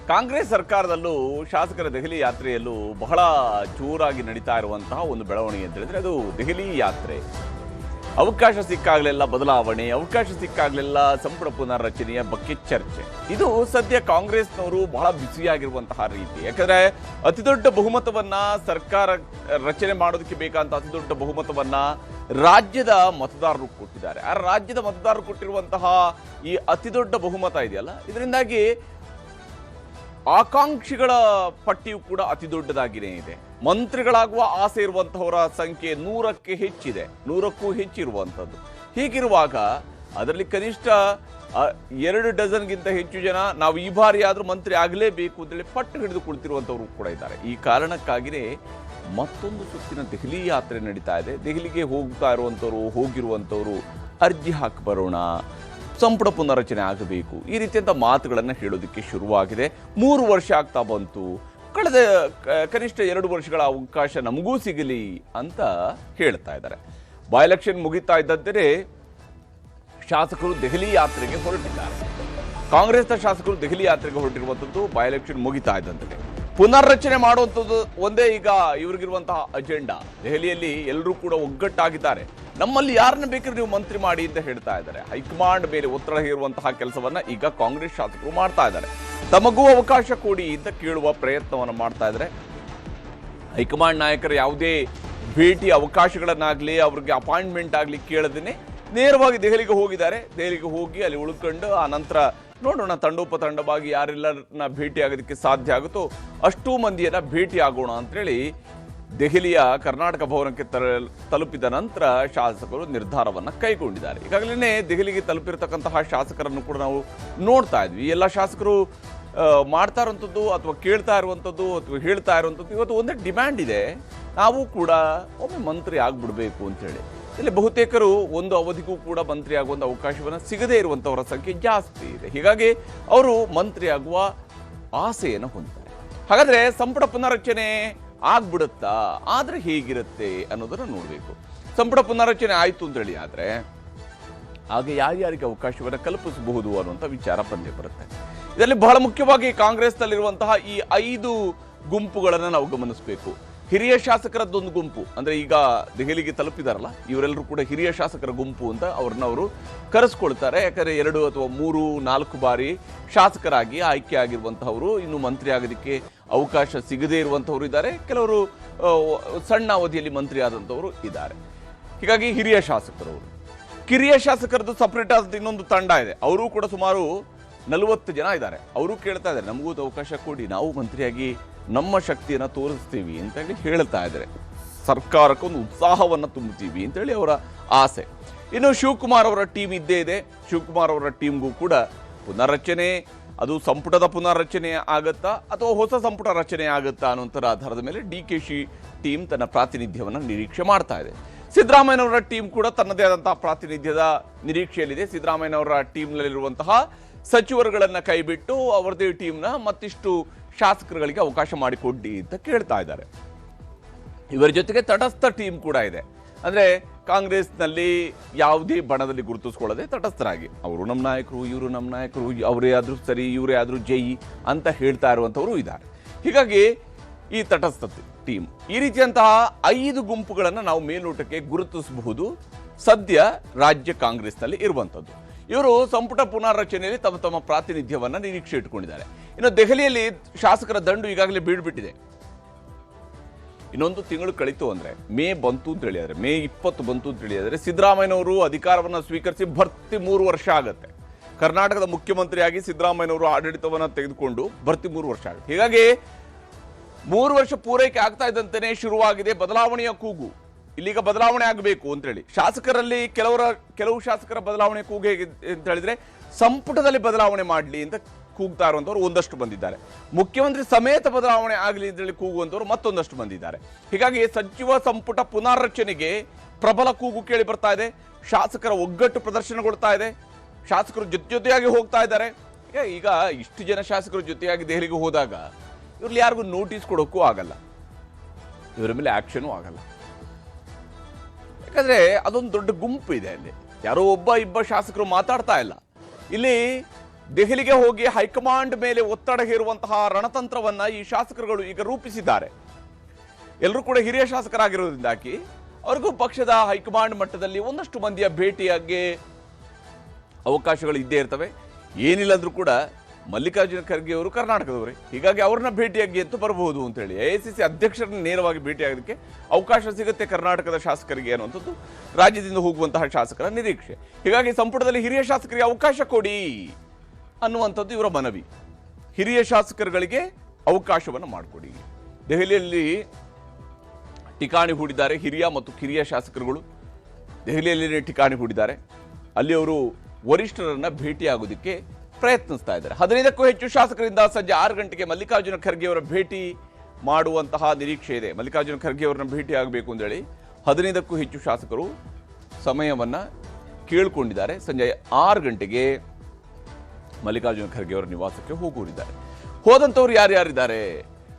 ಕಾಂಗ್ರೆಸ್ ಸರ್ಕಾರದಲ್ಲೂ ಶಾಸಕರ ದೆಹಲಿ ಯಾತ್ರೆಯಲ್ಲೂ ಬಹಳ ಜೋರಾಗಿ ನಡೀತಾ ಇರುವಂತಹ ಒಂದು ಬೆಳವಣಿಗೆ ಅಂತ ಹೇಳಿದ್ರೆ ಅದು ದೆಹಲಿ ಯಾತ್ರೆ. ಅವಕಾಶ ಸಿಕ್ಕಾಗಲೆಲ್ಲ ಬದಲಾವಣೆ, ಅವಕಾಶ ಸಿಕ್ಕಾಗಲೆಲ್ಲ ಸಂಪುಟ ಪುನರ್ರಚನೆಯ ಬಗ್ಗೆ ಚರ್ಚೆ. ಇದು ಸದ್ಯ ಕಾಂಗ್ರೆಸ್ನವರು ಬಹಳ ಬಿಸಿಯಾಗಿರುವಂತಹ ರೀತಿ. ಯಾಕಂದ್ರೆ ಅತಿದೊಡ್ಡ ಬಹುಮತವನ್ನ ಸರ್ಕಾರ ರಚನೆ ಮಾಡೋದಕ್ಕೆ ಬೇಕಾದಂತ ಅತಿದೊಡ್ಡ ಬಹುಮತವನ್ನ ರಾಜ್ಯದ ಮತದಾರರು ಕೊಟ್ಟಿದ್ದಾರೆ. ಆ ರಾಜ್ಯದ ಮತದಾರರು ಕೊಟ್ಟಿರುವಂತಹ ಈ ಅತಿದೊಡ್ಡ ಬಹುಮತ ಇದೆಯಲ್ಲ, ಇದರಿಂದಾಗಿ ಆಕಾಂಕ್ಷಿಗಳ ಪಟ್ಟಿಯು ಕೂಡ ಅತಿ ದೊಡ್ಡದಾಗಿಯೇ ಇದೆ. ಮಂತ್ರಿಗಳಾಗುವ ಆಸೆ ಇರುವಂತಹವರ ಸಂಖ್ಯೆ 100ಕ್ಕೆ ಹೆಚ್ಚಿದೆ, 100ಕ್ಕೂ ಹೆಚ್ಚಿರುವಂಥದ್ದು. ಹೀಗಿರುವಾಗ ಅದರಲ್ಲಿ ಕನಿಷ್ಠ 2 ಡಜನ್ಗಿಂತ ಹೆಚ್ಚು ಜನ ನಾವು ಈ ಬಾರಿ ಆದ್ರೂ ಮಂತ್ರಿ ಆಗಲೇಬೇಕು ಅಂತೇಳಿ ಪಟ್ಟು ಹಿಡಿದು ಕುಳಿತಿರುವಂಥವ್ರು ಕೂಡ ಇದ್ದಾರೆ. ಈ ಕಾರಣಕ್ಕಾಗಿಯೇ ಮತ್ತೊಂದು ಸುತ್ತಿನ ದೆಹಲಿ ಯಾತ್ರೆ ನಡೀತಾ ಇದೆ. ದೆಹಲಿಗೆ ಹೋಗ್ತಾ ಇರುವಂಥವ್ರು, ಹೋಗಿರುವಂಥವ್ರು ಅರ್ಜಿ ಹಾಕಿ ಬರೋಣ, ಸಂಪುಟ ಪುನರ್ರಚನೆ ಆಗಬೇಕು, ಈ ರೀತಿಯಂಥ ಮಾತುಗಳನ್ನು ಹೇಳೋದಕ್ಕೆ ಶುರುವಾಗಿದೆ. 3 ವರ್ಷ ಆಗ್ತಾ ಬಂತು, ಕಳೆದ ಕನಿಷ್ಠ 2 ವರ್ಷಗಳ ಅವಕಾಶ ನಮಗೂ ಸಿಗಲಿ ಅಂತ ಹೇಳ್ತಾ ಇದ್ದಾರೆ. ಬೈ ಎಲೆಕ್ಷನ್ ಮುಗಿತಾ ಇದ್ದಂತೆ ಶಾಸಕರು ದೆಹಲಿ ಯಾತ್ರೆಗೆ ಹೊರಟಿದ್ದಾರೆ. ಕಾಂಗ್ರೆಸ್ನ ಶಾಸಕರು ದೆಹಲಿ ಯಾತ್ರೆಗೆ ಹೊರಟಿರುವಂಥದ್ದು ಬೈ ಎಲೆಕ್ಷನ್ ಮುಗಿತಾ ಇದ್ದಂತೆ. ಪುನರ್ರಚನೆ ಮಾಡುವಂಥದ್ದು ಒಂದೇ ಈಗ ಇವರಿಗಿರುವಂತಹ ಅಜೆಂಡಾ. ದೆಹಲಿಯಲ್ಲಿ ಎಲ್ಲರೂ ಕೂಡ ಒಗ್ಗಟ್ಟಾಗಿದ್ದಾರೆ. ನಮ್ಮಲ್ಲಿ ಯಾರನ್ನ ಬೇಕಾದ್ರೆ ನೀವು ಮಂತ್ರಿ ಮಾಡಿ ಅಂತ ಹೇಳ್ತಾ ಇದ್ದಾರೆ. ಹೈಕಮಾಂಡ್ ಮೇಲೆ ಒತ್ತಡ ಹೇರುವಂತಹ ಕೆಲಸವನ್ನ ಈಗ ಕಾಂಗ್ರೆಸ್ ಶಾಸಕರು ಮಾಡ್ತಾ ಇದ್ದಾರೆ. ತಮಗೂ ಅವಕಾಶ ಕೊಡಿ ಅಂತ ಕೇಳುವ ಪ್ರಯತ್ನವನ್ನು ಮಾಡ್ತಾ ಇದ್ದಾರೆ. ಹೈಕಮಾಂಡ್ ನಾಯಕರು ಯಾವುದೇ ಭೇಟಿ ಅವಕಾಶಗಳನ್ನಾಗ್ಲಿ, ಅವ್ರಿಗೆ ಅಪಾಯಿಂಟ್ಮೆಂಟ್ ಆಗಲಿ ಕೇಳದೇನೆ ನೇರವಾಗಿ ದೆಹಲಿಗೆ ಹೋಗಿದ್ದಾರೆ. ದೆಹಲಿಗೆ ಹೋಗಿ ಅಲ್ಲಿ ಉಳ್ಕೊಂಡು ಆ ನಂತರ ನೋಡೋಣ ತಂಡೋಪತಂಡವಾಗಿ ಯಾರೆಲ್ಲರನ್ನ ಭೇಟಿ ಆಗೋದಕ್ಕೆ ಸಾಧ್ಯ ಆಗುತ್ತೋ ಅಷ್ಟೂ ಮಂದಿಯನ್ನ ಭೇಟಿ ಆಗೋಣ ಅಂತೇಳಿ ದೆಹಲಿಯ ಕರ್ನಾಟಕ ಭವನಕ್ಕೆ ತಲುಪಿದ ನಂತರ ಶಾಸಕರು ನಿರ್ಧಾರವನ್ನು ಕೈಗೊಂಡಿದ್ದಾರೆ. ಈಗಾಗಲೇ ದೆಹಲಿಗೆ ತಲುಪಿರತಕ್ಕಂತಹ ಶಾಸಕರನ್ನು ಕೂಡ ನಾವು ನೋಡ್ತಾ ಇದ್ವಿ. ಎಲ್ಲ ಶಾಸಕರು ಮಾಡ್ತಾ ಇರುವಂಥದ್ದು ಅಥವಾ ಕೇಳ್ತಾ ಇರುವಂಥದ್ದು ಅಥವಾ ಹೇಳ್ತಾ ಇರುವಂಥದ್ದು ಇವತ್ತು ಒಂದೇ ಡಿಮ್ಯಾಂಡ್ ಇದೆ, ನಾವು ಕೂಡ ಒಮ್ಮೆ ಮಂತ್ರಿ ಆಗ್ಬಿಡ್ಬೇಕು ಅಂತೇಳಿ. ಇಲ್ಲಿ ಬಹುತೇಕರು ಒಂದು ಅವಧಿಗೂ ಕೂಡ ಮಂತ್ರಿ ಆಗುವಂಥ ಅವಕಾಶವನ್ನು ಸಿಗದೇ ಇರುವಂಥವರ ಸಂಖ್ಯೆ ಜಾಸ್ತಿ ಇದೆ. ಹೀಗಾಗಿ ಅವರು ಮಂತ್ರಿ ಆಗುವ ಆಸೆಯನ್ನು ಹೊಂದಿದ್ದಾರೆ. ಹಾಗಾದ್ರೆ ಸಂಪುಟ ಪುನರ್ರಚನೆ ಆಗ್ಬಿಡುತ್ತಾ, ಆದ್ರೆ ಹೇಗಿರುತ್ತೆ ಅನ್ನೋದನ್ನ ನೋಡಬೇಕು. ಸಂಪುಟ ಪುನರ್ರಚನೆ ಆಯ್ತು ಅಂತೇಳಿ ಆದ್ರೆ ಹಾಗೆ ಯಾರ್ಯಾರಿಗೆ ಅವಕಾಶವನ್ನು ಕಲ್ಪಿಸಬಹುದು ಅನ್ನುವಂಥ ವಿಚಾರ ಬಂದೇ ಬರುತ್ತೆ. ಇದರಲ್ಲಿ ಬಹಳ ಮುಖ್ಯವಾಗಿ ಕಾಂಗ್ರೆಸ್ನಲ್ಲಿರುವಂತಹ ಈ 5 ಗುಂಪುಗಳನ್ನು ನಾವು ಗಮನಿಸಬೇಕು. ಹಿರಿಯ ಶಾಸಕರದ್ದೊಂದು ಗುಂಪು, ಅಂದ್ರೆ ಈಗ ದೆಹಲಿಗೆ ತಲುಪಿದಾರಲ್ಲ ಇವರೆಲ್ಲರೂ ಕೂಡ ಹಿರಿಯ ಶಾಸಕರ ಗುಂಪು ಅಂತ ಅವ್ರನ್ನವರು ಕರೆಸ್ಕೊಳ್ತಾರೆ. ಯಾಕಂದ್ರೆ 2 ಅಥವಾ 3, 4 ಬಾರಿ ಶಾಸಕರಾಗಿ ಆಯ್ಕೆ ಆಗಿರುವಂತಹವರು, ಇನ್ನು ಮಂತ್ರಿ ಆಗೋದಕ್ಕೆ ಅವಕಾಶ ಸಿಗದೇ ಇರುವಂತಹವರು ಇದ್ದಾರೆ, ಕೆಲವರು ಸಣ್ಣ ಅವಧಿಯಲ್ಲಿ ಮಂತ್ರಿ ಆದಂಥವರು ಇದ್ದಾರೆ. ಹೀಗಾಗಿ ಹಿರಿಯ ಶಾಸಕರವರು. ಕಿರಿಯ ಶಾಸಕರದ್ದು ಸಪರೇಟ್ ಆದ ಇನ್ನೊಂದು ತಂಡ ಇದೆ. ಅವರು ಕೂಡ ಸುಮಾರು 40 ಜನ ಇದ್ದಾರೆ. ಅವರು ಕೇಳ್ತಾ ಇದ್ದಾರೆ ನಮಗೂ ಅವಕಾಶ ಕೊಡಿ, ನಾವು ಮಂತ್ರಿಯಾಗಿ ನಮ್ಮ ಶಕ್ತಿಯನ್ನು ತೋರಿಸ್ತೀವಿ ಅಂತೇಳಿ ಹೇಳ್ತಾ ಇದ್ದಾರೆ. ಸರ್ಕಾರಕ್ಕೆ ಒಂದು ಉತ್ಸಾಹವನ್ನು ತುಂಬುತ್ತೀವಿ ಅಂತೇಳಿ ಅವರ ಆಸೆ. ಇನ್ನು ಶಿವಕುಮಾರ್ ಅವರ ಟೀಮ್ ಇದ್ದೇ ಇದೆ. ಶಿವಕುಮಾರ್ ಅವರ ಟೀಮ್ಗೂ ಕೂಡ ಪುನರ್ರಚನೆ, ಅದು ಸಂಪುಟದ ಪುನರ್ರಚನೆ ಆಗತ್ತಾ ಅಥವಾ ಹೊಸ ಸಂಪುಟ ರಚನೆ ಆಗತ್ತಾ ಅನ್ನೋಂಥರ ಆಧಾರದ ಮೇಲೆ DKC ಟೀಮ್ ತನ್ನ ಪ್ರಾತಿನಿಧ್ಯವನ್ನು ನಿರೀಕ್ಷೆ ಮಾಡ್ತಾ ಇದೆ. ಸಿದ್ದರಾಮಯ್ಯನವರ ಟೀಮ್ ಕೂಡ ತನ್ನದೇ ಆದಂತಹ ಪ್ರಾತಿನಿಧ್ಯದ ನಿರೀಕ್ಷೆಯಲ್ಲಿದೆ. ಸಿದ್ದರಾಮಯ್ಯನವರ ಟೀಮ್ನಲ್ಲಿರುವಂತಹ ಸಚಿವರುಗಳನ್ನ ಕೈಬಿಟ್ಟು ಅವರದೇ ಟೀಮ್ನ ಮತ್ತಿಷ್ಟು ಶಾಸಕರುಗಳಿಗೆ ಅವಕಾಶ ಮಾಡಿಕೊಡಿ ಅಂತ ಕೇಳ್ತಾ ಇದ್ದಾರೆ. ಇವರ ಜೊತೆಗೆ ತಟಸ್ಥ ಟೀಮ್ ಕೂಡ ಇದೆ. ಅಂದ್ರೆ ಕಾಂಗ್ರೆಸ್ನಲ್ಲಿ ಯಾವುದೇ ಬಣದಲ್ಲಿ ಗುರುತಿಸ್ಕೊಳ್ಳದೆ ತಟಸ್ಥರಾಗಿ ಅವರು ನಮ್ಮ ನಾಯಕರು, ಇವರು ನಮ್ಮ ನಾಯಕರು, ಅವರೇ ಆದ್ರೂ ಸರಿ, ಇವರೇ ಆದ್ರೂ ಜೈ ಅಂತ ಹೇಳ್ತಾ ಇರುವಂತವರು ಇದ್ದಾರೆ. ಹೀಗಾಗಿ ಈ ತಟಸ್ಥ ಟೀಮ್, ಈ ರೀತಿಯಂತಹ 5 ಗುಂಪುಗಳನ್ನು ನಾವು ಮೇಲ್ನೋಟಕ್ಕೆ ಗುರುತಿಸಬಹುದು ಸದ್ಯ ರಾಜ್ಯ ಕಾಂಗ್ರೆಸ್ನಲ್ಲಿ ಇರುವಂಥದ್ದು. ಇವರು ಸಂಪುಟ ಪುನರ್ರಚನೆಯಲ್ಲಿ ತಮ್ಮ ತಮ್ಮ ಪ್ರಾತಿನಿಧ್ಯವನ್ನ ನಿರೀಕ್ಷೆ ಇಟ್ಟುಕೊಂಡಿದ್ದಾರೆ. ಇನ್ನು ದೆಹಲಿಯಲ್ಲಿ ಶಾಸಕರ ದಂಡು ಈಗಾಗಲೇ ಬೀಳ್ಬಿಟ್ಟಿದೆ. ಇನ್ನೊಂದು ತಿಂಗಳು ಕಳಿತು ಅಂದ್ರೆ ಮೇ ಬಂತು ಅಂತ ಹೇಳಿದ್ರೆ, ಮೇ 20 ಬಂತು ಅಂತ ಹೇಳಿದ್ರೆ ಸಿದ್ದರಾಮಯ್ಯನವರು ಅಧಿಕಾರವನ್ನು ಸ್ವೀಕರಿಸಿ ಭರ್ತಿ 3 ವರ್ಷ ಆಗತ್ತೆ. ಕರ್ನಾಟಕದ ಮುಖ್ಯಮಂತ್ರಿಯಾಗಿ ಸಿದ್ದರಾಮಯ್ಯನವರು ಆಡಳಿತವನ್ನು ತೆಗೆದುಕೊಂಡು ಭರ್ತಿ 3 ವರ್ಷ ಆಗುತ್ತೆ. ಹೀಗಾಗಿ 3 ವರ್ಷ ಪೂರೈಕೆ ಆಗ್ತಾ ಇದ್ದಂತೆಯೇ ಶುರುವಾಗಿದೆ ಬದಲಾವಣೆಯ ಕೂಗು. ಇಲ್ಲಿಗ ಬದಲಾವಣೆ ಆಗಬೇಕು ಅಂತ ಹೇಳಿ ಶಾಸಕರಲ್ಲಿ ಕೆಲವು ಶಾಸಕರ ಬದಲಾವಣೆ ಕೂಗು ಹೇಗೆ ಅಂತ ಹೇಳಿದ್ರೆ ಸಂಪುಟದಲ್ಲಿ ಬದಲಾವಣೆ ಮಾಡಲಿ ಅಂತ ಕೂಗ್ತಾ ಇರುವಂತವ್ರು ಒಂದಷ್ಟು ಬಂದಿದ್ದಾರೆ. ಮುಖ್ಯಮಂತ್ರಿ ಸಮೇತ ಬದಲಾವಣೆ ಆಗಲಿ ಅಂತ ಹೇಳಿ ಕೂಗುವಂತವ್ರು ಮತ್ತೊಂದಷ್ಟು ಬಂದಿದ್ದಾರೆ. ಹೀಗಾಗಿ ಸಚಿವ ಸಂಪುಟ ಪುನರ್ರಚನೆಗೆ ಪ್ರಬಲ ಕೂಗು ಕೇಳಿ ಬರ್ತಾ ಇದೆ. ಶಾಸಕರ ಒಗ್ಗಟ್ಟು ಪ್ರದರ್ಶನಗೊಳ್ತಾ ಇದೆ. ಶಾಸಕರು ಜೊತೆಯಾಗಿ ಹೋಗ್ತಾ ಇದ್ದಾರೆ. ಈಗ ಇಷ್ಟು ಜನ ಶಾಸಕರು ಜೊತೆಯಾಗಿ ದೆಹಲಿಗೆ ಹೋದಾಗ ಇವ್ರಲ್ಲಿ ಯಾರಿಗೂ ನೋಟಿಸ್ ಕೊಡೋಕ್ಕೂ ಆಗಲ್ಲ, ಇವರ ಮೇಲೆ ಆಕ್ಷನೂ ಆಗಲ್ಲ. ಯಾಕಂದ್ರೆ ಅದೊಂದು ದೊಡ್ಡ ಗುಂಪು ಇದೆ. ಅಲ್ಲಿ ಯಾರೋ ಒಬ್ಬ ಇಬ್ಬ ಶಾಸಕರು ಮಾತಾಡ್ತಾ ಇಲ್ಲ. ಇಲ್ಲಿ ದೆಹಲಿಗೆ ಹೋಗಿ ಹೈಕಮಾಂಡ್ ಮೇಲೆ ಒತ್ತಡ ಹೇರುವಂತಹ ರಣತಂತ್ರವನ್ನ ಈ ಶಾಸಕರುಗಳು ಈಗ ರೂಪಿಸಿದ್ದಾರೆ. ಎಲ್ಲರೂ ಕೂಡ ಹಿರಿಯ ಶಾಸಕರಾಗಿರೋದ್ರಿಂದಾಗಿ ಅವ್ರಿಗೂ ಪಕ್ಷದ ಹೈಕಮಾಂಡ್ ಮಟ್ಟದಲ್ಲಿ ಒಂದಷ್ಟು ಮಂದಿಯ ಭೇಟಿಯಾಗಿ ಅವಕಾಶಗಳು ಇದ್ದೇ ಇರ್ತವೆ. ಏನಿಲ್ಲ ಅಂದ್ರೂ ಕೂಡ ಮಲ್ಲಿಕಾರ್ಜುನ ಖರ್ಗೆ ಅವರು ಕರ್ನಾಟಕದವರೇ, ಹೀಗಾಗಿ ಅವ್ರನ್ನ ಭೇಟಿಯಾಗಿ ಅಂತ ಬರಬಹುದು ಅಂತೇಳಿ AICC ಅಧ್ಯಕ್ಷರನ್ನ ನೇರವಾಗಿ ಭೇಟಿಯಾಗೋದಕ್ಕೆ ಅವಕಾಶ ಸಿಗುತ್ತೆ ಕರ್ನಾಟಕದ ಶಾಸಕರಿಗೆ ಅನ್ನುವಂಥದ್ದು ರಾಜ್ಯದಿಂದ ಹೋಗುವಂತಹ ಶಾಸಕರ ನಿರೀಕ್ಷೆ. ಹೀಗಾಗಿ ಸಂಪುಟದಲ್ಲಿ ಹಿರಿಯ ಶಾಸಕರಿಗೆ ಅವಕಾಶ ಕೊಡಿ ಅನ್ನುವಂಥದ್ದು ಇವರ ಮನವಿ. ಹಿರಿಯ ಶಾಸಕರುಗಳಿಗೆ ಅವಕಾಶವನ್ನು ಮಾಡಿಕೊಡಿ. ದೆಹಲಿಯಲ್ಲಿ ಠಿಕಾಣಿ ಹೂಡಿದ್ದಾರೆ ಹಿರಿಯ ಮತ್ತು ಕಿರಿಯ ಶಾಸಕರುಗಳು. ದೆಹಲಿಯಲ್ಲಿ ಠಿಕಾಣಿ ಹೂಡಿದ್ದಾರೆ. ಅಲ್ಲಿ ಅವರು ವರಿಷ್ಠರನ್ನ ಭೇಟಿಯಾಗೋದಕ್ಕೆ ಪ್ರಯತ್ನಿಸ್ತಾ ಇದ್ದಾರೆ. 15ಕ್ಕೂ ಹೆಚ್ಚು ಶಾಸಕರಿಂದ ಸಂಜೆ 6 ಗಂಟೆಗೆ ಮಲ್ಲಿಕಾರ್ಜುನ ಖರ್ಗೆ ಅವರ ಭೇಟಿ ಮಾಡುವಂತಹ ನಿರೀಕ್ಷೆ ಇದೆ. ಮಲ್ಲಿಕಾರ್ಜುನ ಖರ್ಗೆ ಅವರನ್ನ ಭೇಟಿ ಆಗಬೇಕು ಅಂತೇಳಿ 15ಕ್ಕೂ ಹೆಚ್ಚು ಶಾಸಕರು ಸಮಯವನ್ನ ಕೇಳಿಕೊಂಡಿದ್ದಾರೆ. ಸಂಜೆ 6 ಗಂಟೆಗೆ ಮಲ್ಲಿಕಾರ್ಜುನ ಖರ್ಗೆ ಅವರ ನಿವಾಸಕ್ಕೆ ಹೋಗುವರಿದ್ದಾರೆ. ಹೋದಂಥವ್ರು ಯಾರ್ಯಾರಿದ್ದಾರೆ?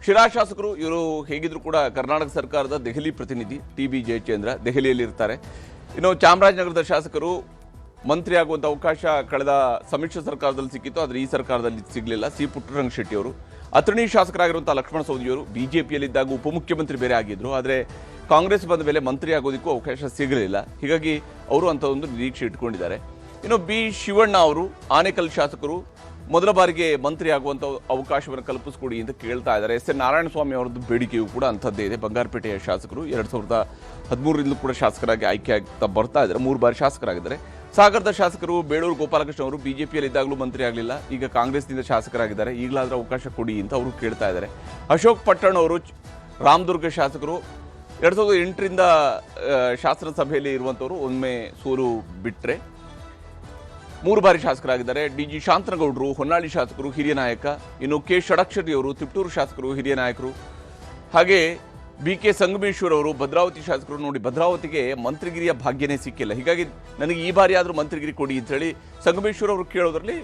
ಶಿರಾ ಶಾಸಕರು, ಇವರು ಹೇಗಿದ್ರು ಕೂಡ ಕರ್ನಾಟಕ ಸರ್ಕಾರದ ದೆಹಲಿ ಪ್ರತಿನಿಧಿ TB ಜಯಚಂದ್ರ ದೆಹಲಿಯಲ್ಲಿ ಇರ್ತಾರೆ. ಇನ್ನು ಚಾಮರಾಜನಗರದ ಶಾಸಕರು ಮಂತ್ರಿ ಆಗುವಂಥ ಅವಕಾಶ ಕಳೆದ ಸಮ್ಮಿಶ್ರ ಸರ್ಕಾರದಲ್ಲಿ ಸಿಕ್ಕಿತ್ತು, ಆದರೆ ಈ ಸರ್ಕಾರದಲ್ಲಿ ಸಿಗಲಿಲ್ಲ. ಸಿ ಪುಟ್ಟರಂಗ ಶೆಟ್ಟಿ ಅವರು. ಅಥಣಿ ಶಾಸಕರಾಗಿರುವಂಥ ಲಕ್ಷ್ಮಣ ಸವದಿಯವರು BJPಯಲ್ಲಿದ್ದಾಗ ಉಪಮುಖ್ಯಮಂತ್ರಿ ಬೇರೆ ಆಗಿದ್ರು, ಆದರೆ ಕಾಂಗ್ರೆಸ್ ಬಂದ ಮೇಲೆ ಮಂತ್ರಿ ಆಗೋದಕ್ಕೂ ಅವಕಾಶ ಸಿಗಲಿಲ್ಲ. ಹೀಗಾಗಿ ಅವರು ಅಂತ ಒಂದು ನಿರೀಕ್ಷೆ ಇಟ್ಕೊಂಡಿದ್ದಾರೆ. ಇನ್ನು B ಶಿವಣ್ಣ ಅವರು ಆನೇಕಲ್ ಶಾಸಕರು ಮೊದಲ ಬಾರಿಗೆ ಮಂತ್ರಿ ಆಗುವಂಥ ಅವಕಾಶವನ್ನು ಕಲ್ಪಿಸ್ಕೊಡಿ ಅಂತ ಕೇಳ್ತಾ ಇದ್ದಾರೆ. SN ನಾರಾಯಣಸ್ವಾಮಿ ಅವರದ್ದು ಬೇಡಿಕೆಯೂ ಕೂಡ ಅಂಥದ್ದೇ ಇದೆ. ಬಂಗಾರಪೇಟೆಯ ಶಾಸಕರು 2013ರಿಂದಲೂ ಕೂಡ ಶಾಸಕರಾಗಿ ಆಯ್ಕೆ ಆಗ್ತಾ ಬರ್ತಾ ಇದ್ದಾರೆ. 3 ಬಾರಿ ಶಾಸಕರಾಗಿದ್ದಾರೆ. ಸಾಗರದ ಶಾಸಕರು ಬೇಳೂರು ಗೋಪಾಲಕೃಷ್ಣ ಅವರು BJPಯಲ್ಲಿದ್ದಾಗಲೂ ಮಂತ್ರಿ ಆಗಲಿಲ್ಲ, ಈಗ ಕಾಂಗ್ರೆಸ್ನಿಂದ ಶಾಸಕರಾಗಿದ್ದಾರೆ, ಈಗಲಾದರೂ ಅವಕಾಶ ಕೊಡಿ ಅಂತ ಅವರು ಕೇಳ್ತಾ ಇದ್ದಾರೆ. ಅಶೋಕ್ ಪಟ್ಟಣ್ ಅವರು ರಾಮದುರ್ಗ ಶಾಸಕರು 2008ರಿಂದ ಶಾಸನ ಸಭೆಯಲ್ಲಿ ಇರುವಂಥವರು, ಒಮ್ಮೆ ಸೋಲು ಬಿಟ್ಟರೆ 3 ಬಾರಿ ಶಾಸಕರಾಗಿದ್ದಾರೆ. DG ಶಾಂತನಗೌಡರು ಹೊನ್ನಾಳಿ ಶಾಸಕರು ಹಿರಿಯ ನಾಯಕ. ಇನ್ನು K ಷಡಕ್ಷರಿ ಅವರು ತಿಪ್ಟೂರು ಶಾಸಕರು ಹಿರಿಯ ನಾಯಕರು. ಹಾಗೆ BK ಸಂಗಮೇಶ್ವರ್ ಅವರು ಭದ್ರಾವತಿ ಶಾಸಕರು. ನೋಡಿ, ಭದ್ರಾವತಿಗೆ ಮಂತ್ರಿಗಿರಿಯ ಭಾಗ್ಯನೇ ಸಿಕ್ಕಿಲ್ಲ, ಹೀಗಾಗಿ ನನಗೆ ಈ ಬಾರಿ ಆದರೂ ಮಂತ್ರಿಗಿರಿ ಕೊಡಿ ಅಂತೇಳಿ ಸಂಗಮೇಶ್ವರ್ ಅವರು ಕೇಳೋದ್ರಲ್ಲಿ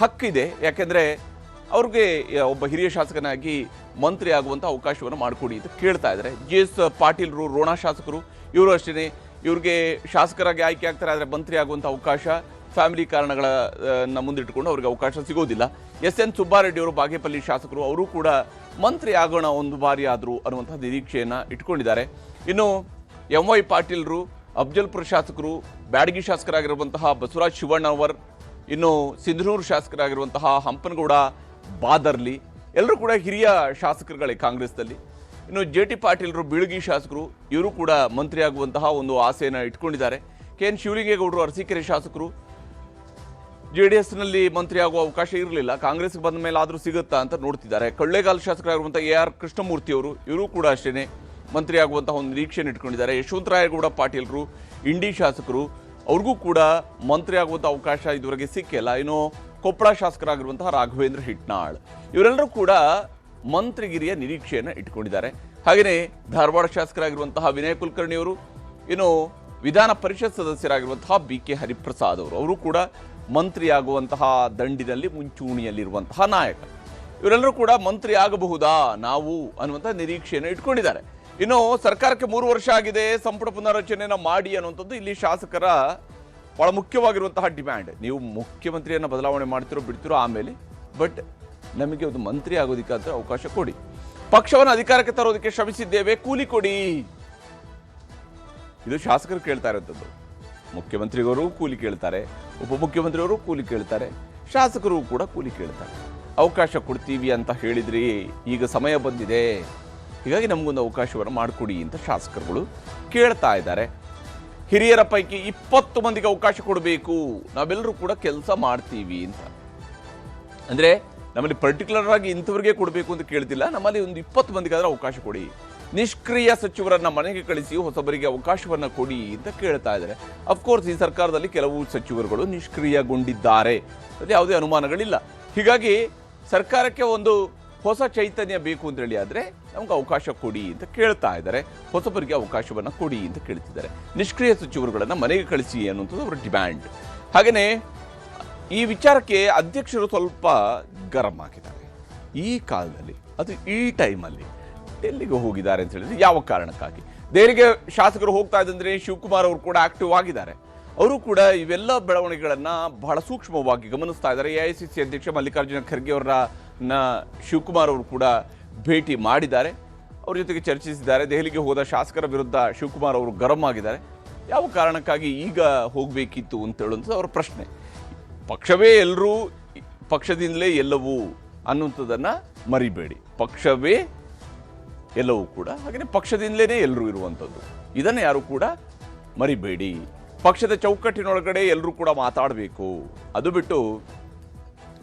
ಹಕ್ಕಿದೆ. ಯಾಕೆಂದರೆ ಅವ್ರಿಗೆ ಒಬ್ಬ ಹಿರಿಯ ಶಾಸಕನಾಗಿ ಮಂತ್ರಿ ಆಗುವಂಥ ಅವಕಾಶವನ್ನು ಮಾಡಿಕೊಡಿ ಅಂತ ಕೇಳ್ತಾ ಇದ್ದಾರೆ. GS ಪಾಟೀಲ್ರು ರೋಣ ಶಾಸಕರು, ಇವರು ಅಷ್ಟೇ, ಇವ್ರಿಗೆ ಶಾಸಕರಾಗಿ ಆಯ್ಕೆ ಆಗ್ತಾರೆ, ಆದರೆ ಮಂತ್ರಿ ಆಗುವಂಥ ಅವಕಾಶ ಫ್ಯಾಮಿಲಿ ಕಾರಣಗಳನ್ನ ಮುಂದಿಟ್ಟುಕೊಂಡು ಅವ್ರಿಗೆ ಅವಕಾಶ ಸಿಗೋದಿಲ್ಲ. SN ಸುಬ್ಬಾರೆಡ್ಡಿ ಅವರು ಬಾಗೇಪಲ್ಲಿ ಶಾಸಕರು, ಅವರು ಕೂಡ ಮಂತ್ರಿ ಆಗೋಣ ಒಂದು ಬಾರಿ ಆದರೂ ಅನ್ನುವಂಥ ನಿರೀಕ್ಷೆಯನ್ನು ಇಟ್ಕೊಂಡಿದ್ದಾರೆ. ಇನ್ನು MY ಪಾಟೀಲ್ರು ಅಫ್ಜಲ್ಪುರ ಶಾಸಕರು, ಬ್ಯಾಡಗಿ ಶಾಸಕರಾಗಿರುವಂತಹ ಬಸವರಾಜ್ ಶಿವಣ್ಣವರ್, ಇನ್ನು ಸಿಂಧನೂರು ಶಾಸಕರಾಗಿರುವಂತಹ ಹಂಪನಗೌಡ ಬಾದರ್ಲಿ, ಎಲ್ಲರೂ ಕೂಡ ಹಿರಿಯ ಶಾಸಕರುಗಳೇ ಕಾಂಗ್ರೆಸ್ನಲ್ಲಿ. ಇನ್ನು JT ಪಾಟೀಲ್ರು ಬೀಳಗಿ ಶಾಸಕರು, ಇವರು ಕೂಡ ಮಂತ್ರಿ ಆಗುವಂತಹ ಒಂದು ಆಸೆಯನ್ನು ಇಟ್ಕೊಂಡಿದ್ದಾರೆ. KN ಶಿವಲಿಂಗೇಗೌಡರು ಅರಸೀಕೆರೆ ಶಾಸಕರು, JDSನಲ್ಲಿ ಮಂತ್ರಿ ಆಗುವ ಅವಕಾಶ ಇರಲಿಲ್ಲ, ಕಾಂಗ್ರೆಸ್ಗೆ ಬಂದ ಮೇಲೆ ಆದರೂ ಸಿಗುತ್ತಾ ಅಂತ ನೋಡ್ತಿದ್ದಾರೆ. ಕೊಳ್ಳೇಗಾಲ ಶಾಸಕರಾಗಿರುವಂಥ AR ಕೃಷ್ಣಮೂರ್ತಿ ಅವರು, ಇವರು ಕೂಡ ಅಷ್ಟೇ ಮಂತ್ರಿ ಆಗುವಂತಹ ಒಂದು ನಿರೀಕ್ಷೆಯನ್ನು ಇಟ್ಕೊಂಡಿದ್ದಾರೆ. ಯಶವಂತರಾಯಗೌಡ ಪಾಟೀಲ್ರು ಇಂಡಿ ಶಾಸಕರು, ಅವ್ರಿಗೂ ಕೂಡ ಮಂತ್ರಿ ಆಗುವಂಥ ಅವಕಾಶ ಇದುವರೆಗೆ ಸಿಕ್ಕಿಲ್ಲ. ಇನ್ನು ಕೊಪ್ಪಳ ಶಾಸಕರಾಗಿರುವಂತಹ ರಾಘವೇಂದ್ರ ಹಿಟ್ನಾಳ್, ಇವರೆಲ್ಲರೂ ಕೂಡ ಮಂತ್ರಿಗಿರಿಯ ನಿರೀಕ್ಷೆಯನ್ನು ಇಟ್ಕೊಂಡಿದ್ದಾರೆ. ಹಾಗೆಯೇ ಧಾರವಾಡ ಶಾಸಕರಾಗಿರುವಂತಹ ವಿನಯ್ ಕುಲಕರ್ಣಿ ಅವರು, ಇನ್ನು ವಿಧಾನ ಪರಿಷತ್ ಸದಸ್ಯರಾಗಿರುವಂತಹ BK ಹರಿಪ್ರಸಾದ್ ಅವರು ಕೂಡ ಮಂತ್ರಿ ಆಗುವಂತಹ ದಂಡಿನಲ್ಲಿ ಮುಂಚೂಣಿಯಲ್ಲಿರುವಂತಹ ನಾಯಕ. ಇವರೆಲ್ಲರೂ ಕೂಡ ಮಂತ್ರಿ ಆಗಬಹುದಾ ನಾವು ಅನ್ನುವಂಥ ನಿರೀಕ್ಷೆಯನ್ನು ಇಟ್ಕೊಂಡಿದ್ದಾರೆ. ಇನ್ನು ಸರ್ಕಾರಕ್ಕೆ 3 ವರ್ಷ ಆಗಿದೆ, ಸಂಪುಟ ಪುನರ್ರಚನೆಯನ್ನು ಮಾಡಿ ಅನ್ನುವಂಥದ್ದು ಇಲ್ಲಿ ಶಾಸಕರ ಬಹಳ ಮುಖ್ಯವಾಗಿರುವಂತಹ ಡಿಮ್ಯಾಂಡ್. ನೀವು ಮುಖ್ಯಮಂತ್ರಿಯನ್ನು ಬದಲಾವಣೆ ಮಾಡ್ತಿರೋ ಬಿಡ್ತಿರೋ ಆಮೇಲೆ, ಬಟ್ ನಮಗೆ ಒಂದು ಮಂತ್ರಿ ಆಗೋದಕ್ಕಾದ್ರೆ ಅವಕಾಶ ಕೊಡಿ. ಪಕ್ಷವನ್ನು ಅಧಿಕಾರಕ್ಕೆ ತರೋದಕ್ಕೆ ಶ್ರಮಿಸಿದ್ದೇವೆ, ಕೂಲಿ ಕೊಡಿ. ಇದು ಶಾಸಕರು ಕೇಳ್ತಾ ಇರೋಂಥದ್ದು. ಮುಖ್ಯಮಂತ್ರಿಗಳು ಕೂಲಿ ಕೇಳ್ತಾರೆ, ಉಪಮುಖ್ಯಮಂತ್ರಿಯವರು ಕೂಲಿ ಕೇಳ್ತಾರೆ, ಶಾಸಕರು ಕೂಡ ಕೂಲಿ ಕೇಳ್ತಾರೆ. ಅವಕಾಶ ಕೊಡ್ತೀವಿ ಅಂತ ಹೇಳಿದ್ರಿ, ಈಗ ಸಮಯ ಬಂದಿದೆ, ಹೀಗಾಗಿ ನಮಗೊಂದು ಅವಕಾಶವನ್ನು ಮಾಡಿಕೊಡಿ ಅಂತ ಶಾಸಕರುಗಳು ಕೇಳ್ತಾ ಇದ್ದಾರೆ. ಹಿರಿಯರ ಪೈಕಿ 20 ಮಂದಿಗೆ ಅವಕಾಶ ಕೊಡಬೇಕು, ನಾವೆಲ್ಲರೂ ಕೂಡ ಕೆಲಸ ಮಾಡ್ತೀವಿ ಅಂತ. ಅಂದರೆ ನಮ್ಮಲ್ಲಿ ಪರ್ಟಿಕ್ಯುಲರ್ ಆಗಿ ಇಂಥವ್ರಿಗೆ ಕೊಡಬೇಕು ಅಂತ ಕೇಳ್ತಿಲ್ಲ, ನಮ್ಮಲ್ಲಿ ಒಂದು 20 ಮಂದಿಗಾದ್ರೆ ಅವಕಾಶ ಕೊಡಿ. ನಿಷ್ಕ್ರಿಯ ಸಚಿವರನ್ನ ಮನೆಗೆ ಕಳಿಸಿ ಹೊಸಬರಿಗೆ ಅವಕಾಶವನ್ನ ಕೊಡಿ ಅಂತ ಕೇಳ್ತಾ ಇದ್ದಾರೆ. ಅಫ್ಕೋರ್ಸ್ ಈ ಸರ್ಕಾರದಲ್ಲಿ ಕೆಲವು ಸಚಿವರುಗಳು ನಿಷ್ಕ್ರಿಯಗೊಂಡಿದ್ದಾರೆ, ಅದು ಯಾವುದೇ ಅನುಮಾನಗಳಿಲ್ಲ. ಹೀಗಾಗಿ ಸರ್ಕಾರಕ್ಕೆ ಒಂದು ಹೊಸ ಚೈತನ್ಯ ಬೇಕು ಅಂತ ಹೇಳಿ ಆದರೆ ನಮ್ಗೆ ಅವಕಾಶ ಕೊಡಿ ಅಂತ ಕೇಳ್ತಾ ಇದ್ದಾರೆ. ಹೊಸಬರಿಗೆ ಅವಕಾಶವನ್ನ ಕೊಡಿ ಅಂತ ಕೇಳ್ತಿದ್ದಾರೆ. ನಿಷ್ಕ್ರಿಯ ಸಚಿವರುಗಳನ್ನ ಮನೆಗೆ ಕಳಿಸಿ ಅನ್ನುವಂಥದ್ದು ಅವರ ಡಿಮ್ಯಾಂಡ್. ಹಾಗೆಯೇ ಈ ವಿಚಾರಕ್ಕೆ ಅಧ್ಯಕ್ಷರು ಸ್ವಲ್ಪ ಗರಂ ಆಗಿದ್ದಾರೆ. ಈ ಕಾಲದಲ್ಲಿ, ಅದು ಈ ಟೈಮಲ್ಲಿ ಎಲ್ಲಿಗೆ ಹೋಗಿದ್ದಾರೆ ಅಂತ ಹೇಳಿದ್ರೆ ಯಾವ ಕಾರಣಕ್ಕಾಗಿ? ದೆಹಲಿಗೆ ಶಾಸಕರು ಹೋಗ್ತಾ ಇದ್ದಂದ್ರೆ ಶಿವಕುಮಾರ್ ಅವರು ಕೂಡ ಆಕ್ಟಿವ್ ಆಗಿದ್ದಾರೆ. ಅವರು ಕೂಡ ಇವೆಲ್ಲ ಬೆಳವಣಿಗೆಗಳನ್ನು ಬಹಳ ಸೂಕ್ಷ್ಮವಾಗಿ ಗಮನಿಸ್ತಾ ಇದ್ದಾರೆ. ಎಐಸಿಸಿ ಅಧ್ಯಕ್ಷ ಮಲ್ಲಿಕಾರ್ಜುನ ಖರ್ಗೆ ಅವರನ್ನ ಶಿವಕುಮಾರ್ ಅವರು ಕೂಡ ಭೇಟಿ ಮಾಡಿದ್ದಾರೆ, ಅವ್ರ ಜೊತೆಗೆ ಚರ್ಚಿಸಿದ್ದಾರೆ. ದೆಹಲಿಗೆ ಹೋದ ಶಾಸಕರ ವಿರುದ್ಧ ಶಿವಕುಮಾರ್ ಅವರು ಗರಂ ಆಗಿದ್ದಾರೆ. ಯಾವ ಕಾರಣಕ್ಕಾಗಿ ಈಗ ಹೋಗಬೇಕಿತ್ತು ಅಂತ ಹೇಳುವಂಥದ್ದು ಅವರ ಪ್ರಶ್ನೆ. ಪಕ್ಷವೇ ಎಲ್ಲರೂ, ಪಕ್ಷದಿಂದಲೇ ಎಲ್ಲವೂ ಅನ್ನುವಂಥದ್ದನ್ನು ಮರಿಬೇಡಿ. ಪಕ್ಷವೇ ಎಲ್ಲವೂ ಕೂಡ, ಹಾಗೆಯೇ ಪಕ್ಷದಿಂದಲೇ ಎಲ್ಲರೂ ಇರುವಂಥದ್ದು, ಇದನ್ನು ಯಾರು ಕೂಡ ಮರಿಬೇಡಿ. ಪಕ್ಷದ ಚೌಕಟ್ಟಿನೊಳಗಡೆ ಎಲ್ಲರೂ ಕೂಡ ಮಾತಾಡಬೇಕು. ಅದು ಬಿಟ್ಟು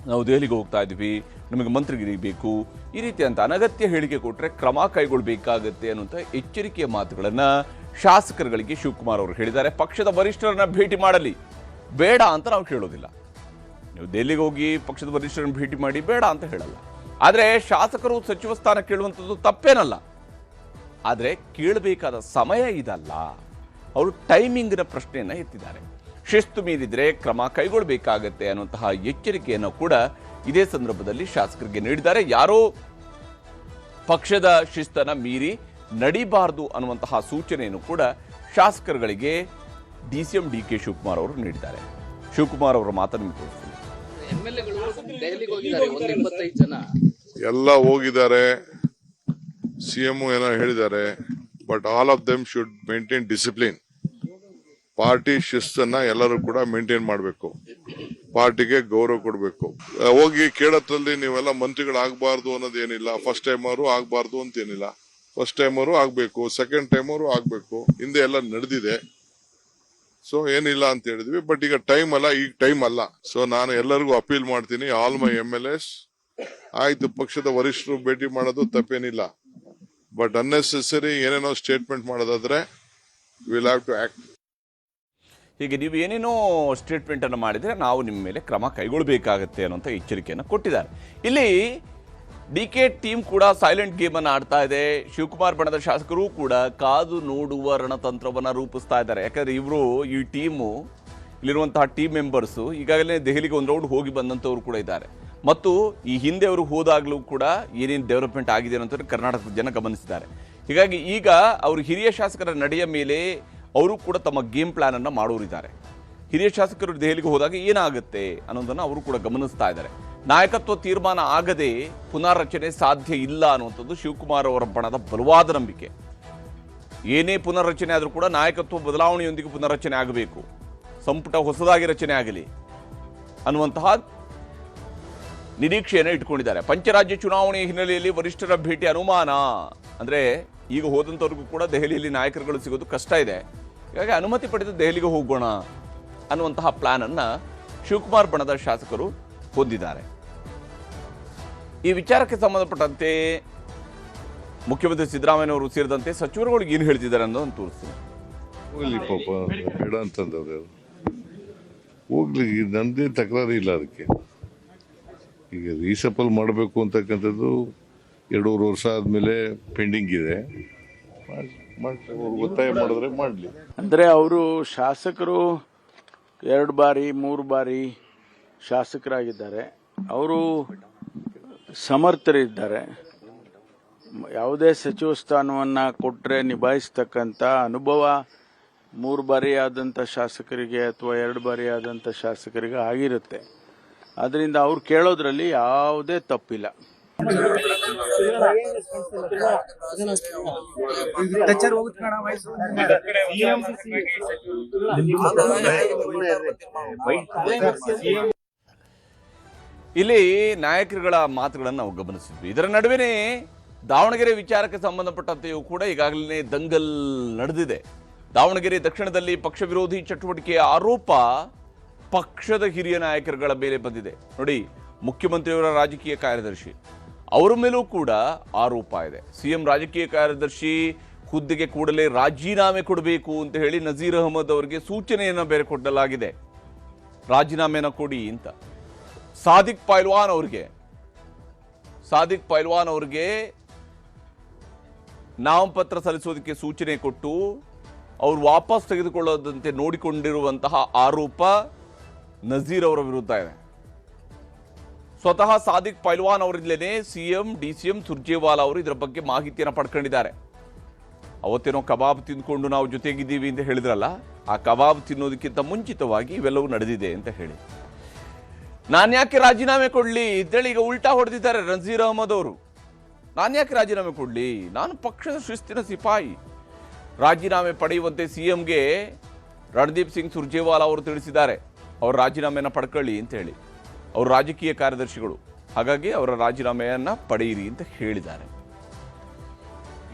ನಾವು ದೆಹಲಿಗೆ ಹೋಗ್ತಾ ಇದ್ವಿ, ನಮಗೆ ಮಂತ್ರಿಗಿರಿ ಬೇಕು, ಈ ರೀತಿ ಅಂತ ಅನಗತ್ಯ ಹೇಳಿಕೆ ಕೊಟ್ಟರೆ ಕ್ರಮ ಕೈಗೊಳ್ಳಬೇಕಾಗತ್ತೆ ಅನ್ನುವಂಥ ಎಚ್ಚರಿಕೆಯ ಮಾತುಗಳನ್ನು ಶಾಸಕರುಗಳಿಗೆ ಶಿವಕುಮಾರ್ ಅವರು ಹೇಳಿದ್ದಾರೆ. ಪಕ್ಷದ ವರಿಷ್ಠರನ್ನ ಭೇಟಿ ಮಾಡಲಿ, ಬೇಡ ಅಂತ ನಾವು ಕೇಳೋದಿಲ್ಲ. ನೀವು ದೆಹಲಿಗೆ ಹೋಗಿ ಪಕ್ಷದ ವರಿಷ್ಠರನ್ನು ಭೇಟಿ ಮಾಡಿ, ಬೇಡ ಅಂತ ಹೇಳಲ್ಲ. ಆದರೆ ಶಾಸಕರು ಸಚಿವ ಸ್ಥಾನ ಕೇಳುವಂಥದ್ದು ತಪ್ಪೇನಲ್ಲ, ಆದರೆ ಕೇಳಬೇಕಾದ ಸಮಯ ಇದಲ್ಲ. ಅವರು ಟೈಮಿಂಗ್ನ ಪ್ರಶ್ನೆಯನ್ನು ಎತ್ತಿದ್ದಾರೆ. ಶಿಸ್ತು ಮೀರಿದರೆ ಕ್ರಮ ಕೈಗೊಳ್ಳಬೇಕಾಗತ್ತೆ ಅನ್ನುವಂತಹ ಎಚ್ಚರಿಕೆಯನ್ನು ಕೂಡ ಇದೇ ಸಂದರ್ಭದಲ್ಲಿ ಶಾಸಕರಿಗೆ ನೀಡಿದ್ದಾರೆ. ಯಾರೋ ಪಕ್ಷದ ಶಿಸ್ತನ್ನು ಮೀರಿ ನಡಿಬಾರದು ಅನ್ನುವಂತಹ ಸೂಚನೆಯನ್ನು ಕೂಡ ಶಾಸಕರುಗಳಿಗೆ ಡಿಸಿಎಂ ಡಿಕೆ ಶಿವಕುಮಾರ್ ಅವರು ನೀಡಿದ್ದಾರೆ. ಶಿವಕುಮಾರ್ ಅವರ ಮಾತನ್ನು ತೋರಿಸ್ತೀನಿ. ಎಲ್ಲ ಹೋಗಿದ್ದಾರೆ, ಸಿಎಂ ಏನೋ ಹೇಳಿದ್ದಾರೆ, but all of them should maintain discipline. Party ಶಿಸ್ತನ್ನ ಎಲ್ಲರೂ ಕೂಡ ಮೇಂಟೈನ್ ಮಾಡಬೇಕು, ಪಾರ್ಟಿಗೆ ಗೌರವ ಕೊಡಬೇಕು. ಹೋಗಿ ಕೇಳೋದ್ರಲ್ಲಿ ನೀವೆಲ್ಲ ಮಂತ್ರಿಗಳಾಗಬಾರ್ದು ಅನ್ನೋದೇನಿಲ್ಲ. ಫಸ್ಟ್ ಟೈಮ್ ಅವರು ಆಗಬಾರ್ದು ಅಂತೇನಿಲ್ಲ, ಫಸ್ಟ್ ಟೈಮ್ ಅವರು ಆಗ್ಬೇಕು, ಸೆಕೆಂಡ್ ಟೈಮ್ ಅವರು ಆಗ್ಬೇಕು. ಹಿಂದೆ ಎಲ್ಲ ನಡೆದಿದೆ, ಸೊ ಏನಿಲ್ಲ ಅಂತ ಹೇಳಿದ್ವಿ. ಬಟ್ ಈಗ ಟೈಮ್ ಅಲ್ಲ, ಈಗ ಟೈಮ್ ಅಲ್ಲ. ಸೊ ನಾನು ಎಲ್ಲರಿಗೂ ಅಪೀಲ್ ಮಾಡ್ತೀನಿ, ಆಲ್ ಮೈ MLAs, ಆಯ್ತು ಪಕ್ಷದ ವರಿಷ್ಠರು ಭೇಟಿ ಮಾಡೋದು ತಪ್ಪೇನಿಲ್ಲ, ಬಟ್ ಅನ್ನೆಸೆಸರಿ ಏನೇನೋ ಸ್ಟೇಟ್ಮೆಂಟ್ ಮಾಡೋದಾದ್ರೆ ವಿಲ್ ಹ್ಯಾವ್ ಟು ಆಕ್ಟ್. ಹೀಗೆ ನೀವು ಏನೇನೋ ಸ್ಟೇಟ್ಮೆಂಟ್ ಅನ್ನು ಮಾಡಿದರೆ ನಾವು ನಿಮ್ಮ ಮೇಲೆ ಕ್ರಮ ಕೈಗೊಳ್ಳಬೇಕಾಗತ್ತೆ ಅನ್ನುವಂಥ ಎಚ್ಚರಿಕೆಯನ್ನು ಕೊಟ್ಟಿದ್ದಾರೆ. ಇಲ್ಲಿ ಡಿಕೆ ಟೀಮ್ ಕೂಡ ಸೈಲೆಂಟ್ ಗೇಮ್ ಅನ್ನು ಆಡ್ತಾ ಇದೆ. ಶಿವಕುಮಾರ್ ಬಣದ ಶಾಸಕರು ಕೂಡ ಕಾದು ನೋಡುವ ರಣತಂತ್ರವನ್ನು ರೂಪಿಸ್ತಾ ಇದ್ದಾರೆ. ಯಾಕಂದ್ರೆ ಇವರು, ಈ ಟೀಮು, ಇಲ್ಲಿರುವಂತಹ ಟೀಮ್ ಮೆಂಬರ್ಸು ಈಗಾಗಲೇ ದೆಹಲಿಗೆ ಒಂದು ರೌಂಡ್ ಹೋಗಿ ಬಂದಂಥವ್ರು ಕೂಡ ಇದ್ದಾರೆ. ಮತ್ತು ಈ ಹಿಂದೆ ಅವರು ಹೋದಾಗಲೂ ಕೂಡ ಏನೇನು ಡೆವಲಪ್ಮೆಂಟ್ ಆಗಿದೆ ಅನ್ನೋಂಥದ್ದು ಕರ್ನಾಟಕದ ಜನ ಗಮನಿಸಿದ್ದಾರೆ. ಹೀಗಾಗಿ ಈಗ ಅವರು ಹಿರಿಯ ಶಾಸಕರ ನಡೆಯ ಮೇಲೆ ಅವರು ಕೂಡ ತಮ್ಮ ಗೇಮ್ ಪ್ಲಾನ್ ಅನ್ನು ಮಾಡೋರಿದ್ದಾರೆ. ಹಿರಿಯ ಶಾಸಕರು ದೆಹಲಿಗೆ ಹೋದಾಗ ಏನಾಗುತ್ತೆ ಅನ್ನೋದನ್ನು ಅವರು ಕೂಡ ಗಮನಿಸ್ತಾ ಇದ್ದಾರೆ. ನಾಯಕತ್ವ ತೀರ್ಮಾನ ಆಗದೆ ಪುನರ್ರಚನೆ ಸಾಧ್ಯ ಇಲ್ಲ ಅನ್ನುವಂಥದ್ದು ಶಿವಕುಮಾರ್ ಅವರ ಬಣದ ಬಲವಾದ ನಂಬಿಕೆ. ಏನೇ ಪುನರ್ರಚನೆ ಆದರೂ ಕೂಡ ನಾಯಕತ್ವ ಬದಲಾವಣೆಯೊಂದಿಗೆ ಪುನರ್ರಚನೆ ಆಗಬೇಕು, ಸಂಪುಟ ಹೊಸದಾಗಿ ರಚನೆ ಆಗಲಿ ಅನ್ನುವಂತಹ ನಿರೀಕ್ಷೆಯನ್ನು ಇಟ್ಕೊಂಡಿದ್ದಾರೆ. ಪಂಚರಾಜ್ಯ ಚುನಾವಣೆ ಹಿನ್ನೆಲೆಯಲ್ಲಿ ವರಿಷ್ಠರ ಭೇಟಿ ಅನುಮಾನ. ಅಂದರೆ ಈಗ ಹೋದಂಥವ್ರಿಗೂ ಕೂಡ ದೆಹಲಿಯಲ್ಲಿ ನಾಯಕರುಗಳು ಸಿಗೋದು ಕಷ್ಟ ಇದೆ. ಹೀಗಾಗಿ ಅನುಮತಿ ಪಡೆದು ದೆಹಲಿಗೆ ಹೋಗೋಣ ಅನ್ನುವಂತಹ ಪ್ಲಾನ್ ಅನ್ನು ಶಿವಕುಮಾರ್ ಬಣದ ಶಾಸಕರು ಹೊಂದಿದ್ದಾರೆ. ಈ ವಿಚಾರಕ್ಕೆ ಸಂಬಂಧಪಟ್ಟಂತೆ ಮುಖ್ಯಮಂತ್ರಿ ಸಿದ್ದರಾಮಯ್ಯನವರು ಸೇರಿದಂತೆ ಸಚಿವರುಗಳು ಏನು ಹೇಳ್ತಿದ್ದಾರೆ ಅನ್ನೋದನ್ನು ತೋರಿಸ್ತೀನಿ. ಹೋಗ್ಲಿ ಪಾಪ, ಬೇಡ ಅಂತಂದವ್ರು ಹೋಗ್ಲಿ, ನಂದೇ ತಕರಾರು ಇಲ್ಲ ಅದಕ್ಕೆ. ಈಗ ರೀಸಫಲ್ ಮಾಡಬೇಕು ಅಂತಕ್ಕಂಥದ್ದು 2.5 ವರ್ಷ ಆದಮೇಲೆ ಪೆಂಡಿಂಗ್ ಇದೆ. ಒತ್ತಾಯ ಮಾಡಿದ್ರೆ ಮಾಡಲಿ. ಅಂದರೆ ಅವರು ಶಾಸಕರು 2 ಬಾರಿ 3 ಬಾರಿ ಶಾಸಕರಾಗಿದ್ದಾರೆ. ಅವರು ಸಮರ್ಥರಿದ್ದಾರೆ. ಯಾವುದೇ ಸಚಿವ ಸ್ಥಾನವನ್ನು ಕೊಟ್ಟರೆ ನಿಭಾಯಿಸ್ತಕ್ಕಂಥ ಅನುಭವ 3 ಬಾರಿ ಆದಂಥ ಶಾಸಕರಿಗೆ ಅಥವಾ 2 ಬಾರಿ ಆದಂಥ ಶಾಸಕರಿಗೆ ಆಗಿರುತ್ತೆ. ಅದರಿಂದ ಅವ್ರು ಕೇಳೋದ್ರಲ್ಲಿ ಯಾವುದೇ ತಪ್ಪಿಲ್ಲ. ಇಲ್ಲಿ ನಾಯಕರುಗಳ ಮಾತುಗಳನ್ನು ನಾವು ಗಮನಿಸಿದ್ವಿ. ಇದರ ನಡುವೆನೇ ದಾವಣಗೆರೆ ವಿಚಾರಕ್ಕೆ ಸಂಬಂಧಪಟ್ಟಂತೆಯೂ ಕೂಡ ಈಗಾಗಲೇ ದಂಗಲ್ ನಡೆದಿದೆ. ದಾವಣಗೆರೆ ದಕ್ಷಿಣದಲ್ಲಿ ಪಕ್ಷ ವಿರೋಧಿ ಚಟುವಟಿಕೆಯ ಆರೋಪ ಪಕ್ಷದ ಹಿರಿಯ ನಾಯಕರುಗಳ ಮೇಲೆ ಬಂದಿದೆ. ನೋಡಿ, ಮುಖ್ಯಮಂತ್ರಿಯವರ ರಾಜಕೀಯ ಕಾರ್ಯದರ್ಶಿ ಅವರ ಮೇಲೂ ಕೂಡ ಆರೋಪ ಇದೆ. ಸಿಎಂ ರಾಜಕೀಯ ಕಾರ್ಯದರ್ಶಿ ಹುದ್ದೆಗೆ ಕೂಡಲೇ ರಾಜೀನಾಮೆ ಕೊಡಬೇಕು ಅಂತ ಹೇಳಿ ನಜೀರ್ ಅಹಮದ್ ಅವರಿಗೆ ಸೂಚನೆಯನ್ನು ಬೇರೆ ಕೊಡಲಾಗಿದೆ. ರಾಜೀನಾಮೆನ ಕೊಡಿ ಅಂತ. ಸಾದಿಕ್ ಪೈಲ್ವಾನ್ ಅವರಿಗೆ ನಾಮಪತ್ರ ಸಲ್ಲಿಸೋದಕ್ಕೆ ಸೂಚನೆ ಕೊಟ್ಟು ಅವರು ವಾಪಸ್ ತೆಗೆದುಕೊಳ್ಳದಂತೆ ನೋಡಿಕೊಂಡಿರುವಂತಹ ಆರೋಪ ನಜೀರ್ ಅವರ ವಿರುದ್ಧ ಇದೆ. ಸ್ವತಃ ಸಾದಿಕ್ ಪೈಲ್ವಾನ್ ಅವರಿಂದಲೇ ಸಿಎಂ ಡಿಸಿಎಂ ಸುರ್ಜೇವಾಲಾ ಅವರು ಇದರ ಬಗ್ಗೆ ಮಾಹಿತಿಯನ್ನು ಪಡ್ಕೊಂಡಿದ್ದಾರೆ. ಅವತ್ತೇನೋ ಕಬಾಬ್ ತಿಂದ್ಕೊಂಡು ನಾವು ಜೊತೆಗಿದ್ದೀವಿ ಅಂತ ಹೇಳಿದ್ರಲ್ಲ, ಆ ಕಬಾಬ್ ತಿನ್ನೋದಕ್ಕಿಂತ ಮುಂಚಿತವಾಗಿ ಇವೆಲ್ಲವೂ ನಡೆದಿದೆ ಅಂತ ಹೇಳಿ. ನಾನು ಯಾಕೆ ರಾಜೀನಾಮೆ ಕೊಡಲಿ ಅಂತೇಳಿ ಈಗ ಉಲ್ಟಾ ಹೊಡೆದಿದ್ದಾರೆ ನಜೀರ್ ಅಹಮದ್ ಅವರು. ನಾನು ಯಾಕೆ ರಾಜೀನಾಮೆ ಕೊಡಲಿ, ನಾನು ಪಕ್ಷದ ಶಿಸ್ತಿನ ಸಿಪಾಯಿ. ರಾಜೀನಾಮೆ ಪಡೆಯುವಂತೆ ಸಿಎಂಗೆ ರಣದೀಪ್ ಸಿಂಗ್ ಸುರ್ಜೇವಾಲಾ ಅವರು ತಿಳಿಸಿದ್ದಾರೆ, ಅವ್ರ ರಾಜೀನಾಮೆಯನ್ನು ಪಡ್ಕೊಳ್ಳಿ ಅಂತ ಹೇಳಿ. ಅವರು ರಾಜಕೀಯ ಕಾರ್ಯದರ್ಶಿಗಳು, ಹಾಗಾಗಿ ಅವರ ರಾಜೀನಾಮೆಯನ್ನು ಪಡೆಯಿರಿ ಅಂತ ಹೇಳಿದ್ದಾರೆ.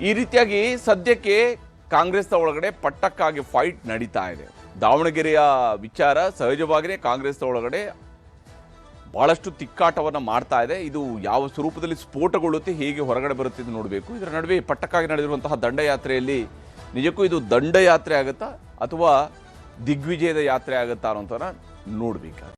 ಈ ರೀತಿಯಾಗಿ ಸದ್ಯಕ್ಕೆ ಕಾಂಗ್ರೆಸ್ನ ಒಳಗಡೆ ಪಟ್ಟಕ್ಕಾಗಿ ಫೈಟ್ ನಡೀತಾ ಇದೆ. ದಾವಣಗೆರೆಯ ವಿಚಾರ ಸಹಜವಾಗಿಯೇ ಕಾಂಗ್ರೆಸ್ನ ಒಳಗಡೆ ಬಹಳಷ್ಟು ತಿಕ್ಕಾಟವನ್ನು ಮಾಡ್ತಾ ಇದೆ. ಇದು ಯಾವ ಸ್ವರೂಪದಲ್ಲಿ ಸ್ಫೋಟಗೊಳ್ಳುತ್ತೆ, ಹೇಗೆ ಹೊರಗಡೆ ಬರುತ್ತೆ ಅಂತ ನೋಡಬೇಕು. ಇದರ ನಡುವೆ ಪಟ್ಟಕ್ಕಾಗಿ ನಡೆದಿರುವಂತಹ ದಂಡಯಾತ್ರೆಯಲ್ಲಿ ನಿಜಕ್ಕೂ ಇದು ದಂಡಯಾತ್ರೆ ಆಗುತ್ತಾ ಅಥವಾ ದಿಗ್ವಿಜಯದ ಯಾತ್ರೆ ಆಗುತ್ತಾ ಅನ್ನೋಂಥನ್ನ ನೋಡಬೇಕಾಗುತ್ತೆ.